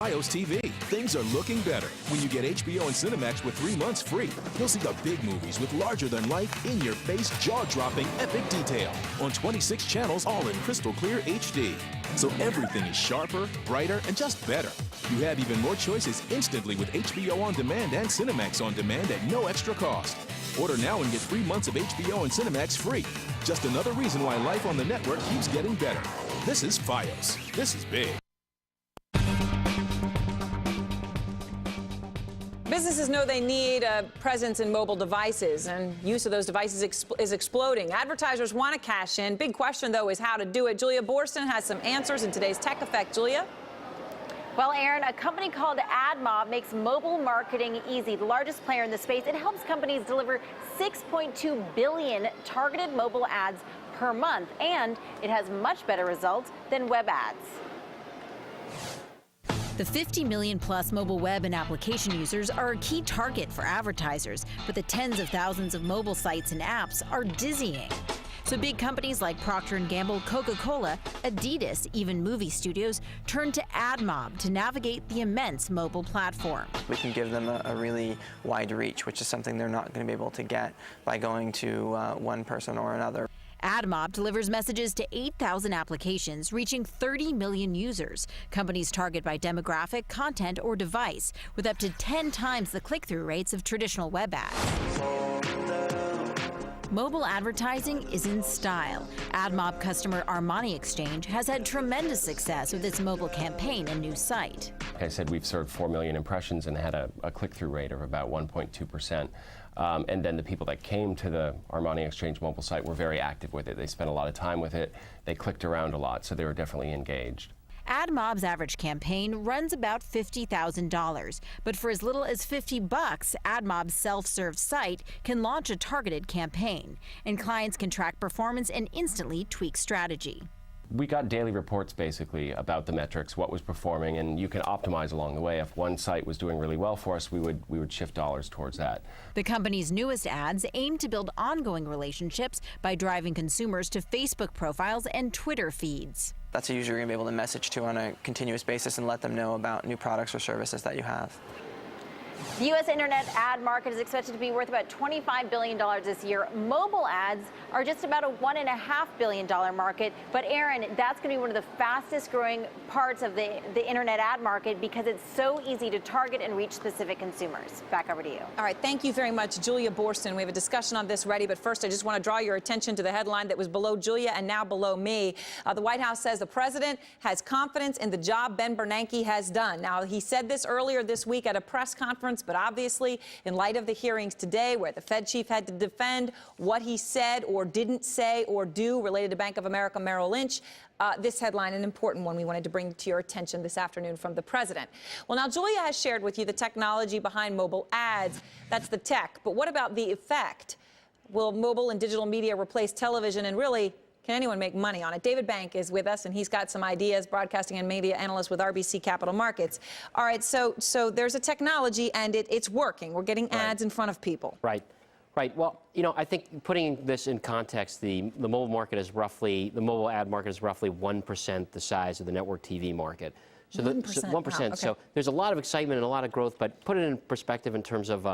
Fios TV. Things are looking better. When you get HBO and Cinemax with 3 months free, you'll see the big movies with larger-than-life, in-your-face, jaw-dropping, epic detail on 26 channels, all in crystal clear HD. So everything is sharper, brighter, and just better. You have even more choices instantly with HBO On Demand and Cinemax On Demand at no extra cost. Order now and get 3 months of HBO and Cinemax free. Just another reason why life on the network keeps getting better. This is Fios. This is big. Businesses know they need a presence in mobile devices, and use of those devices is exploding. Advertisers want to cash in. Big question, though, is how to do it. Julia Boorstin has some answers in today's Tech Effect. Julia? Well, Aaron, a company called AdMob makes mobile marketing easy. The largest player in the space, it helps companies deliver 6.2 billion targeted mobile ads per month, and it has much better results than web ads. The 50 million plus mobile web and application users are a key target for advertisers, but the tens of thousands of mobile sites and apps are dizzying. So big companies like Procter & Gamble, Coca-Cola, Adidas, even movie studios turn to AdMob to navigate the immense mobile platform. We can give them a really wide reach, which is something they're not going to be able to get by going to one person or another. AdMob delivers messages to 8,000 applications, reaching 30 million users. Companies target by demographic, content, or device, with up to 10 times the click-through rates of traditional web ads. Mobile advertising is in style. AdMob customer Armani Exchange has had tremendous success with its mobile campaign and new site. Like I said, we've served 4 million impressions and had a click-through rate of about 1.2%. And then the people that came to the Armani Exchange mobile site were very active with it. They spent a lot of time with it. They clicked around a lot, so they were definitely engaged. AdMob's average campaign runs about $50,000, but for as little as $50, AdMob's self-serve site can launch a targeted campaign, and clients can track performance and instantly tweak strategy. We got daily reports basically about the metrics, what was performing, and you can optimize along the way. If one site was doing really well for us, we would shift dollars towards that. The company's newest ads aim to build ongoing relationships by driving consumers to Facebook profiles and Twitter feeds. That's a user you're going to be able to message to on a continuous basis and let them know about new products or services that you have. The U.S. internet ad market is expected to be worth about $25 billion this year. Mobile ads are just about a $1.5 billion market. But Aaron, that's going to be one of the fastest growing parts of the internet ad market because it's so easy to target and reach specific consumers. Back over to you. All right, thank you very much, Julia Boorstin. We have a discussion on this ready, but first I just want to draw your attention to the headline that was below Julia and now below me. The White House says the president has confidence in the job Ben Bernanke has done. Now, he said this earlier this week at a press conference, but obviously, in light of the hearings today where the Fed chief had to defend what he said or didn't say or do related to Bank of America Merrill Lynch, this headline, an important one we wanted to bring to your attention this afternoon from the president. Well, now, Julia has shared with you the technology behind mobile ads. That's the tech. But what about the effect? Will mobile and digital media replace television, and really, can anyone make money on it? David Bank is with us, and he's got some ideas, broadcasting and media analyst with RBC Capital Markets. All right, so there's a technology, and it's working. We're getting ads in front of people. Right. Well, you know, I think putting this in context, the mobile market is roughly, the mobile ad market is roughly 1% the size of the network TV market. So 1%. 1%. Wow, okay. So there's a lot of excitement and a lot of growth, but put it in perspective in terms of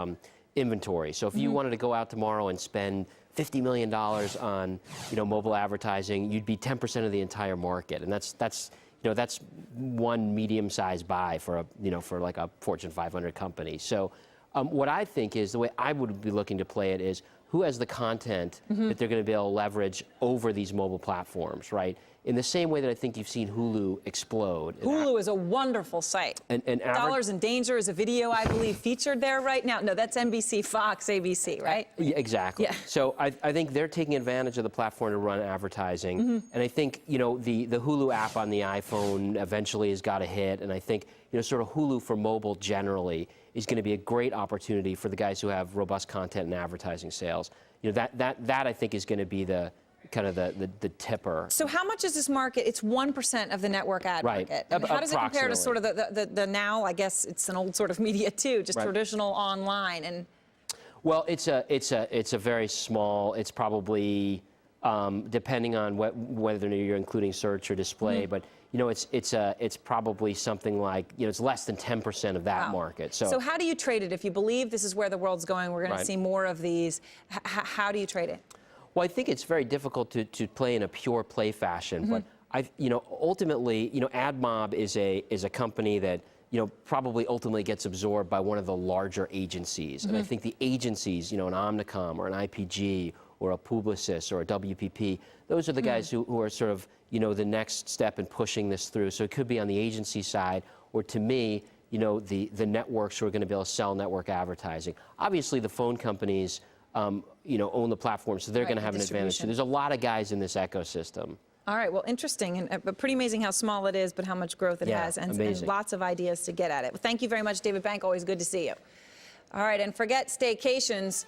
inventory. So if you wanted to go out tomorrow and spend $50 million on, mobile advertising, you'd be 10% of the entire market, and that's one medium-sized buy for for like a Fortune 500 company. So what I think is the way I would be looking to play it is who has the content that they're going to be able to leverage over these mobile platforms, right? In the same way that I think you've seen Hulu explode. Hulu is a wonderful site. Dollars in Danger is a video, I believe, featured there right now. No, that's NBC, Fox, ABC, right? Yeah, exactly. Yeah. So I think they're taking advantage of the platform to run advertising. And I think, the Hulu app on the iPhone eventually has got a hit. And I think, sort of Hulu for mobile generally is going to be a great opportunity for the guys who have robust content and advertising sales. That I think is going to be the kind of the tipper. So how much is this market? It's 1% of the network ad market. And how does it compare to sort of the now, I guess it's an old sort of media too, just traditional online? And well, it's a very small, it's probably depending on whether you're including search or display. But you know, it's probably something like, you know, it's less than 10% of that market. So how do you trade it? If you believe this is where the world's going, we're going to see more of these. How do you trade it? Well, I think it's very difficult to play in a pure play fashion, but you know, ultimately, you know, AdMob is a company that, you know, probably ultimately gets absorbed by one of the larger agencies. And I think the agencies, you know, an Omnicom or an IPG or a Publicis or a WPP, those are the guys who are sort of, you know, the next step in pushing this through. So it could be on the agency side, or to me, you know, the networks who are going to be able to sell network advertising. Obviously, the phone companies, you know, own the platform, so they're going to have an advantage. So there's a lot of guys in this ecosystem. All right, well, interesting, but pretty amazing how small it is, but how much growth it has, and lots of ideas to get at it. Well, thank you very much, David Bank. Always good to see you. All right, and forget staycations.